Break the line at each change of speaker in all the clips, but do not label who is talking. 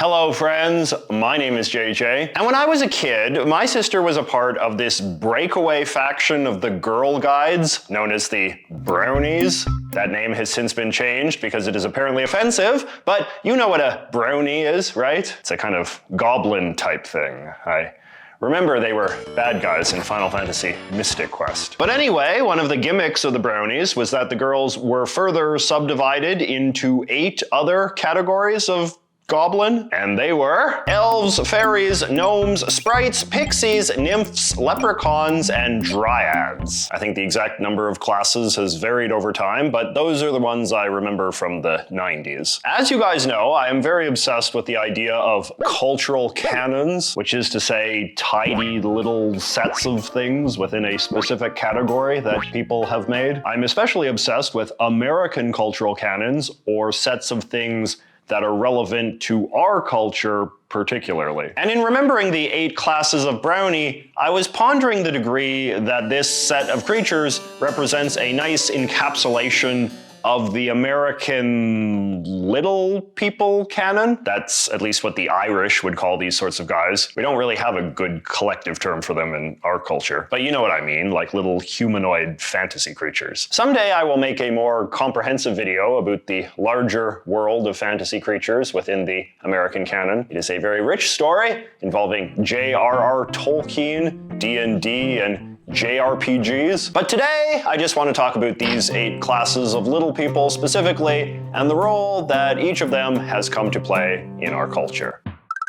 Hello friends, my name is JJ, and when I was a kid, my sister was a part of this breakaway faction of the girl guides known as the Brownies. That name has since been changed because it is apparently offensive, but you know what a brownie is, right? It's a kind of goblin type thing. Remember, they were bad guys in Final Fantasy Mystic Quest. But anyway, one of the gimmicks of the Brownies was that the girls were further subdivided into 8 other categories of goblin, and they were elves, fairies, gnomes, sprites, pixies, nymphs, leprechauns, and dryads. I think the exact number of classes has varied over time, but those are the ones I remember from the 90s. As you guys know, I am very obsessed with the idea of cultural canons, which is to say tidy little sets of things within a specific category that people have made. I'm especially obsessed with American cultural canons, or sets of things that are relevant to our culture particularly. And in remembering the 8 classes of brownie, I was pondering the degree that this set of creatures represents a nice encapsulation of the American little people canon. That's at least what the Irish would call these sorts of guys. We don't really have a good collective term for them in our culture, but you know what I mean, like little humanoid fantasy creatures. Someday I will make a more comprehensive video about the larger world of fantasy creatures within the American canon. It is a very rich story involving J.R.R. Tolkien, D&D, and JRPGs. But today, I just want to talk about these 8 classes of little people specifically, and the role that each of them has come to play in our culture.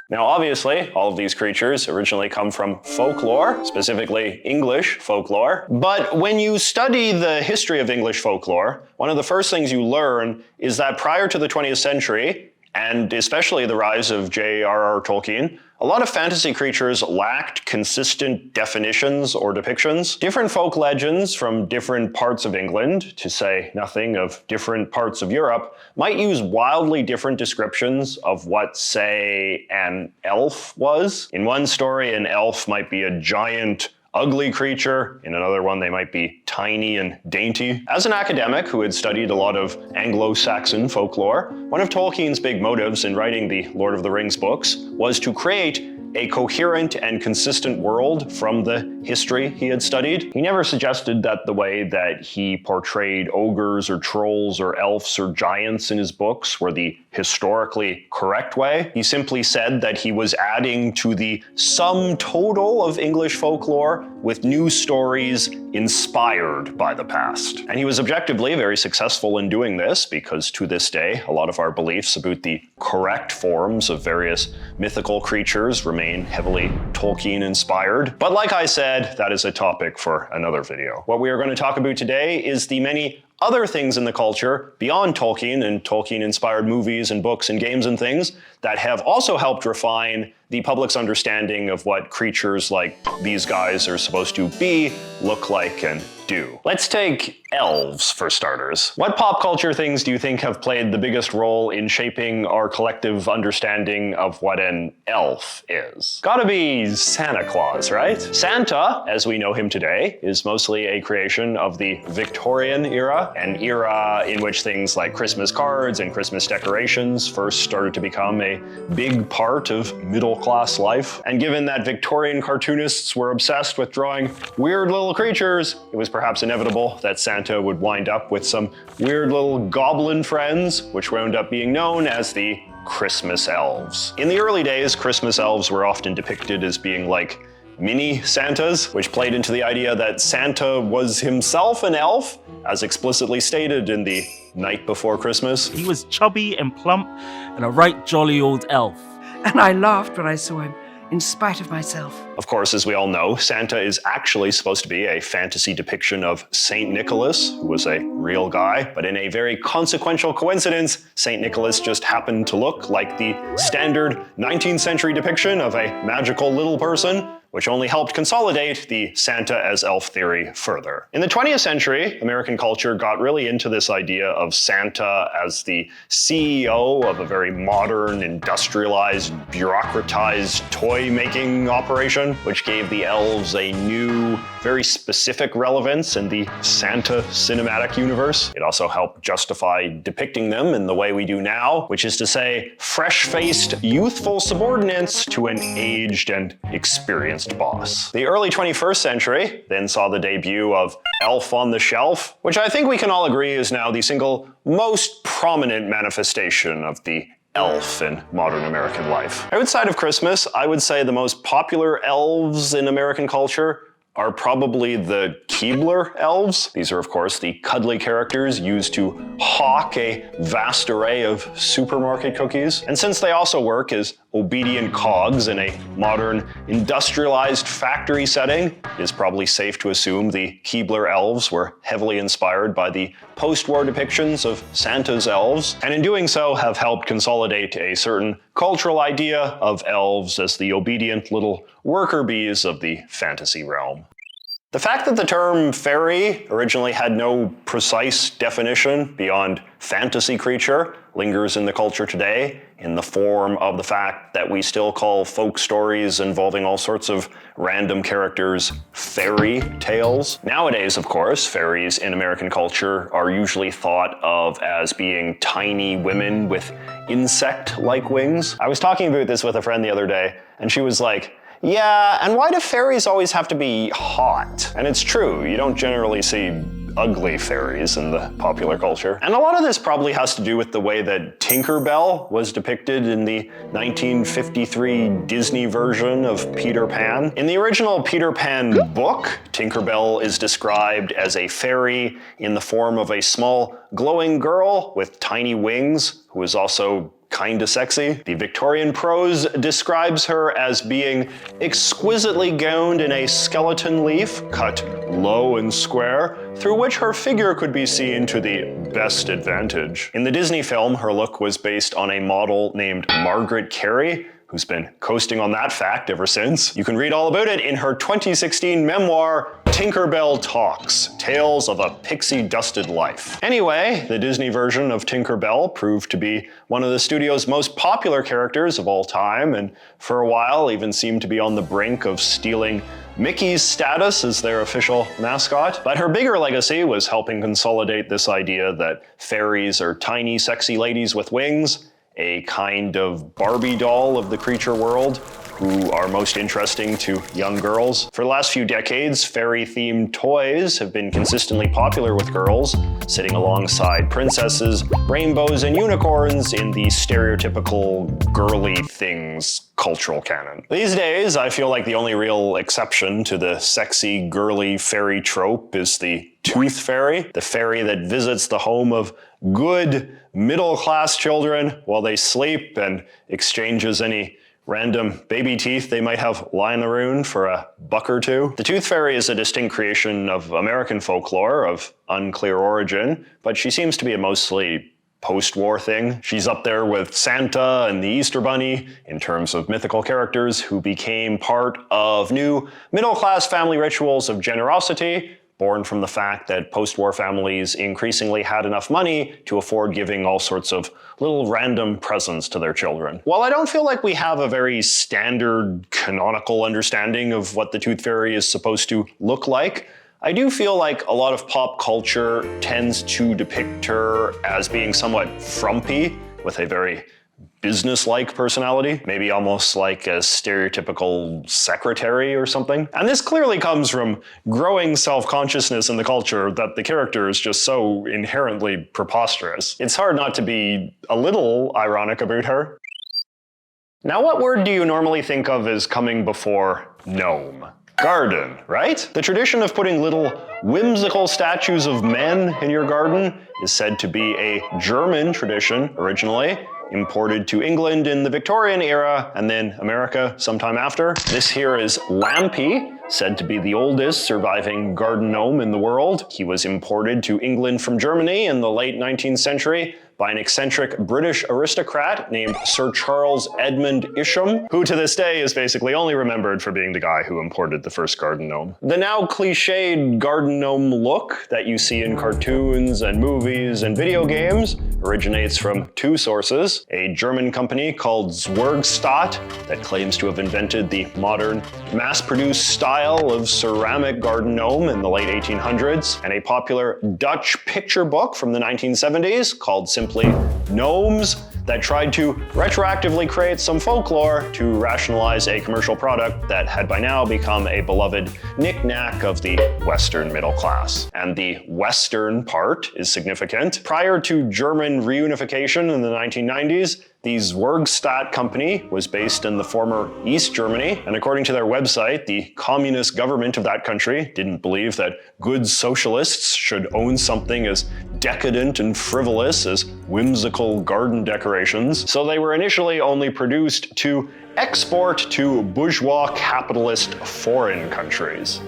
Now obviously, all of these creatures originally come from folklore, specifically English folklore. But when you study the history of English folklore, one of the first things you learn is that prior to the 20th century, and especially the rise of J.R.R. Tolkien, a lot of fantasy creatures lacked consistent definitions or depictions. Different folk legends from different parts of England, to say nothing of different parts of Europe, might use wildly different descriptions of what, say, an elf was. In one story, an elf might be a giant, ugly creature. In another one, they might be tiny and dainty. As an academic who had studied a lot of Anglo-Saxon folklore, one of Tolkien's big motives in writing the Lord of the Rings books was to create a coherent and consistent world from the history he had studied. He never suggested that the way that he portrayed ogres or trolls or elves or giants in his books were the historically correct way. He simply said that he was adding to the sum total of English folklore with new stories inspired by the past. And he was objectively very successful in doing this because to this day, a lot of our beliefs about the correct forms of various mythical creatures remain heavily Tolkien inspired. But like I said, that is a topic for another video. What we are going to talk about today is the many other things in the culture beyond Tolkien and Tolkien-inspired movies and books and games and things that have also helped refine the public's understanding of what creatures like these guys are supposed to be, look like, and do. Let's take elves for starters. What pop culture things do you think have played the biggest role in shaping our collective understanding of what an elf is? Gotta be Santa Claus, right? Santa, as we know him today, is mostly a creation of the Victorian era, an era in which things like Christmas cards and Christmas decorations first started to become a big part of middle-class life. And given that Victorian cartoonists were obsessed with drawing weird little creatures, it was perhaps inevitable that Santa would wind up with some weird little goblin friends, which wound up being known as the Christmas elves. In the early days, Christmas elves were often depicted as being like mini Santas, which played into the idea that Santa was himself an elf, as explicitly stated in the Night Before Christmas.
He was chubby and plump and a right jolly old elf.
And I laughed when I saw him, in spite of myself.
Of course, as we all know, Santa is actually supposed to be a fantasy depiction of Saint Nicholas, who was a real guy, but in a very consequential coincidence, Saint Nicholas just happened to look like the standard 19th century depiction of a magical little person, which only helped consolidate the Santa as elf theory further. In the 20th century, American culture got really into this idea of Santa as the CEO of a very modern, industrialized, bureaucratized toy-making operation, which gave the elves a new, very specific relevance in the Santa cinematic universe. It also helped justify depicting them in the way we do now, which is to say, fresh-faced, youthful subordinates to an aged and experienced boss. The early 21st century then saw the debut of Elf on the Shelf, which I think we can all agree is now the single most prominent manifestation of the elf in modern American life. Outside of Christmas, I would say the most popular elves in American culture are probably the Keebler elves. These are, of course, the cuddly characters used to hawk a vast array of supermarket cookies. And since they also work as obedient cogs in a modern, industrialized factory setting, it is probably safe to assume the Keebler elves were heavily inspired by the post-war depictions of Santa's elves, and in doing so have helped consolidate a certain cultural idea of elves as the obedient little worker bees of the fantasy realm. The fact that the term fairy originally had no precise definition beyond fantasy creature lingers in the culture today in the form of the fact that we still call folk stories involving all sorts of random characters fairy tales. Nowadays, of course, fairies in American culture are usually thought of as being tiny women with insect-like wings. I was talking about this with a friend the other day, and she was like, yeah, and why do fairies always have to be hot? And it's true, you don't generally see ugly fairies in the popular culture. And a lot of this probably has to do with the way that Tinker Bell was depicted in the 1953 Disney version of Peter Pan. In the original Peter Pan book, Tinker Bell is described as a fairy in the form of a small glowing girl with tiny wings who is also kinda sexy. The Victorian prose describes her as being exquisitely gowned in a skeleton leaf, cut low and square, through which her figure could be seen to the best advantage. In the Disney film, her look was based on a model named Margaret Carey, who's been coasting on that fact ever since. You can read all about it in her 2016 memoir, Tinkerbell Talks, Tales of a Pixie-Dusted Life. Anyway, the Disney version of Tinkerbell proved to be one of the studio's most popular characters of all time, and for a while even seemed to be on the brink of stealing Mickey's status as their official mascot. But her bigger legacy was helping consolidate this idea that fairies are tiny, sexy ladies with wings, a kind of Barbie doll of the creature world, who are most interesting to young girls. For the last few decades, fairy-themed toys have been consistently popular with girls, sitting alongside princesses, rainbows, and unicorns in the stereotypical girly things cultural canon. These days, I feel like the only real exception to the sexy, girly fairy trope is the tooth fairy, the fairy that visits the home of good, middle-class children while they sleep and exchanges any random baby teeth they might have lying around for a buck or two. The tooth fairy is a distinct creation of American folklore of unclear origin, but she seems to be a mostly post-war thing. She's up there with Santa and the Easter Bunny in terms of mythical characters who became part of new middle-class family rituals of generosity, born from the fact that post-war families increasingly had enough money to afford giving all sorts of little random presents to their children. While I don't feel like we have a very standard canonical understanding of what the tooth fairy is supposed to look like, I do feel like a lot of pop culture tends to depict her as being somewhat frumpy, with a very business-like personality, maybe almost like a stereotypical secretary or something. And this clearly comes from growing self-consciousness in the culture that the character is just so inherently preposterous. It's hard not to be a little ironic about her. Now, what word do you normally think of as coming before gnome? Garden, right? The tradition of putting little whimsical statues of men in your garden is said to be a German tradition originally, imported to England in the Victorian era and then America sometime after. This here is Lampy, said to be the oldest surviving garden gnome in the world. He was imported to England from Germany in the late 19th century, by an eccentric British aristocrat named Sir Charles Edmund Isham, who to this day is basically only remembered for being the guy who imported the first garden gnome. The now cliched garden gnome look that you see in cartoons and movies and video games originates from two sources: a German company called Zwergstadt that claims to have invented the modern, mass-produced style of ceramic garden gnome in the late 1800s, and a popular Dutch picture book from the 1970s called simply Gnomes that tried to retroactively create some folklore to rationalize a commercial product that had by now become a beloved knick-knack of the Western middle class. And the Western part is significant. Prior to German reunification in the 1990s, the Zwergstadt company was based in the former East Germany, and according to their website, the communist government of that country didn't believe that good socialists should own something as decadent and frivolous as whimsical garden decorations, so they were initially only produced to export to bourgeois capitalist foreign countries.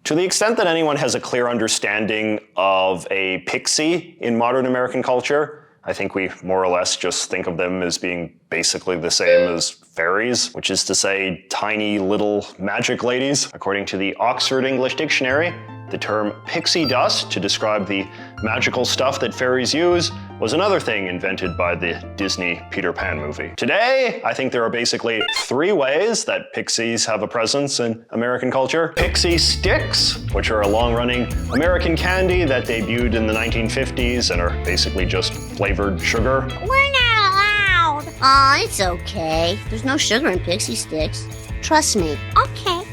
To the extent that anyone has a clear understanding of a pixie in modern American culture, I think we more or less just think of them as being basically the same as fairies, which is to say tiny little magic ladies. According to the Oxford English Dictionary, the term pixie dust to describe the magical stuff that fairies use was another thing invented by the Disney Peter Pan movie. Today, I think there are basically three ways that pixies have a presence in American culture. Pixie sticks, which are a long-running American candy that debuted in the 1950s and are basically just flavored sugar.
We're not allowed. Aw, it's okay. There's no sugar in pixie sticks. Trust me. Okay.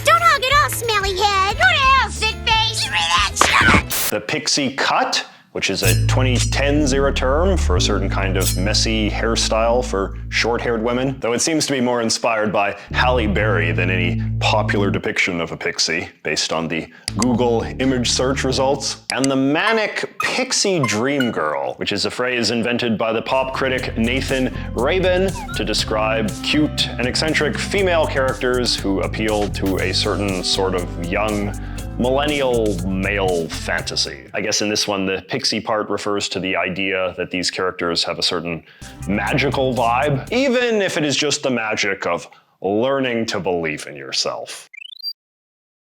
Don't hug it all, smelly head. Go to hell, sick face. Give me that sugar.
The pixie cut, which is a 2010s era term for a certain kind of messy hairstyle for short-haired women, though it seems to be more inspired by Halle Berry than any popular depiction of a pixie, based on the Google image search results. And the manic pixie dream girl, which is a phrase invented by the pop critic Nathan Rabin to describe cute and eccentric female characters who appeal to a certain sort of young, millennial male fantasy. I guess in this one, the pixie part refers to the idea that these characters have a certain magical vibe, even if it is just the magic of learning to believe in yourself.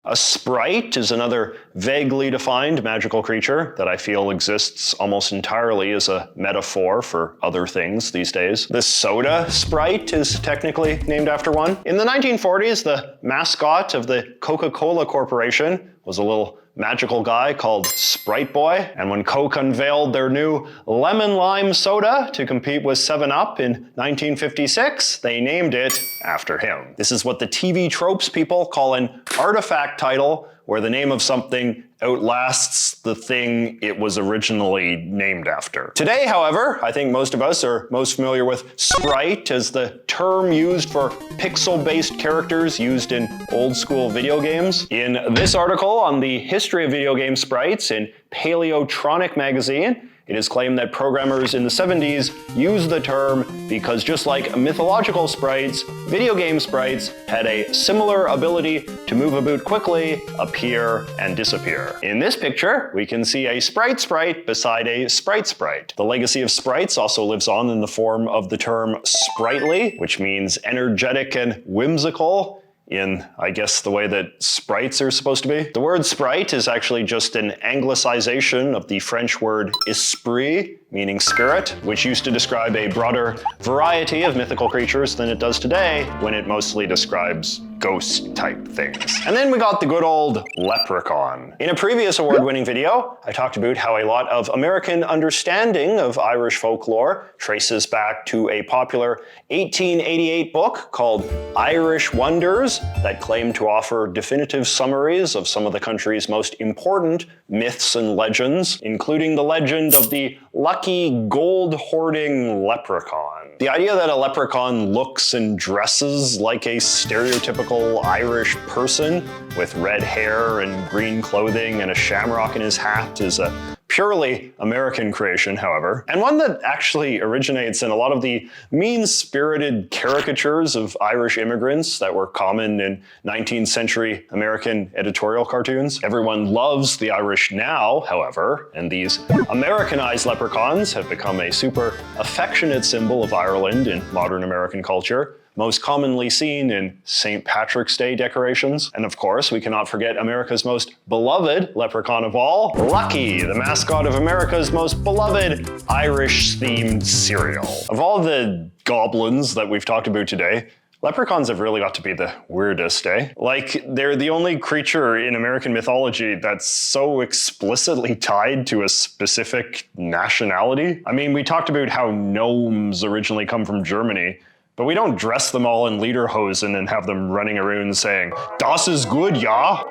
A sprite is another vaguely defined magical creature that I feel exists almost entirely as a metaphor for other things these days. The soda Sprite is technically named after one. In the 1940s, the mascot of the Coca-Cola Corporation was a little magical guy called Sprite Boy, and when Coke unveiled their new lemon lime soda to compete with 7-Up in 1956, they named it after him. This is what the TV tropes people call an artifact title, where the name of something outlasts the thing it was originally named after. Today, however, I think most of us are most familiar with Sprite as the term used for pixel-based characters used in old-school video games. In this article on the history of video game sprites in Paleotronic magazine, it is claimed that programmers in the 70s used the term because just like mythological sprites, video game sprites had a similar ability to move about quickly, appear, and disappear. In this picture, we can see a sprite beside a sprite. The legacy of sprites also lives on in the form of the term sprightly, which means energetic and whimsical, in, I guess, the way that sprites are supposed to be. The word sprite is actually just an anglicization of the French word esprit, meaning spirit, which used to describe a broader variety of mythical creatures than it does today, when it mostly describes ghost-type things. And then we got the good old Leprechaun. In a previous award-winning video, I talked about how a lot of American understanding of Irish folklore traces back to a popular 1888 book called Irish Wonders that claimed to offer definitive summaries of some of the country's most important myths and legends, including the legend of the lucky gold-hoarding leprechaun. The idea that a leprechaun looks and dresses like a stereotypical Irish person with red hair and green clothing and a shamrock in his hat is a purely American creation, however, and one that actually originates in a lot of the mean-spirited caricatures of Irish immigrants that were common in 19th century American editorial cartoons. Everyone loves the Irish now, however, and these Americanized leprechauns have become a super affectionate symbol of Ireland in modern American culture, most commonly seen in St. Patrick's Day decorations. And of course, we cannot forget America's most beloved leprechaun of all, Lucky, the mascot of America's most beloved Irish-themed cereal. Of all the goblins that we've talked about today, leprechauns have really got to be the weirdest, eh? Like, they're the only creature in American mythology that's so explicitly tied to a specific nationality. I mean, we talked about how gnomes originally come from Germany, but we don't dress them all in lederhosen and have them running around saying, "Das ist good, ja?"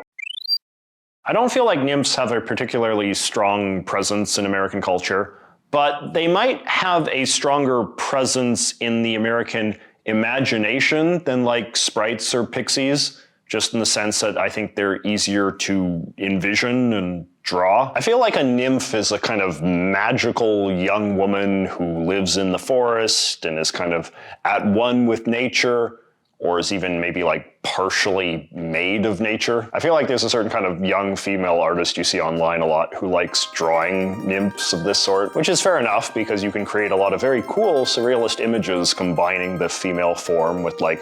I don't feel like nymphs have a particularly strong presence in American culture, but they might have a stronger presence in the American imagination than like sprites or pixies, just in the sense that I think they're easier to envision and draw. I feel like a nymph is a kind of magical young woman who lives in the forest and is kind of at one with nature, or is even maybe like partially made of nature. I feel like there's a certain kind of young female artist you see online a lot who likes drawing nymphs of this sort, which is fair enough because you can create a lot of very cool surrealist images combining the female form with like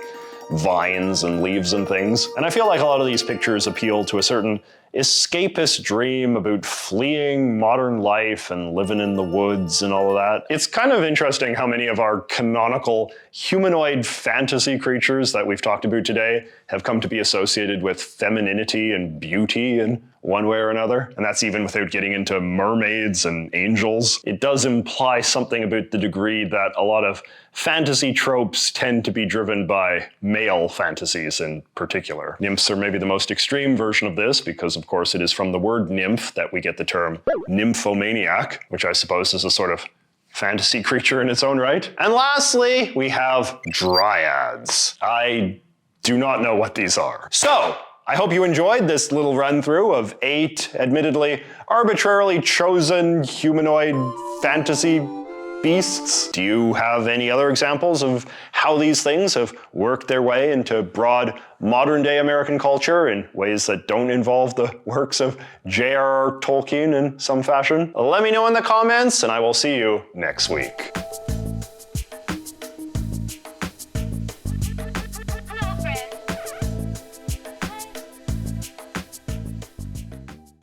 vines and leaves and things. And I feel like a lot of these pictures appeal to a certain escapist dream about fleeing modern life and living in the woods and all of that. It's kind of interesting how many of our canonical humanoid fantasy creatures that we've talked about today have come to be associated with femininity and beauty in one way or another. And that's even without getting into mermaids and angels. It does imply something about the degree that a lot of fantasy tropes tend to be driven by male fantasies in particular. Nymphs are maybe the most extreme version of this because, of course, it is from the word nymph that we get the term nymphomaniac, which I suppose is a sort of fantasy creature in its own right. And lastly, we have Dryads. I do not know what these are. So, I hope you enjoyed this little run through of 8, admittedly, arbitrarily chosen humanoid fantasy beasts. Do you have any other examples of how these things have worked their way into broad modern day American culture in ways that don't involve the works of J.R.R. Tolkien in some fashion? Let me know in the comments and I will see you next week.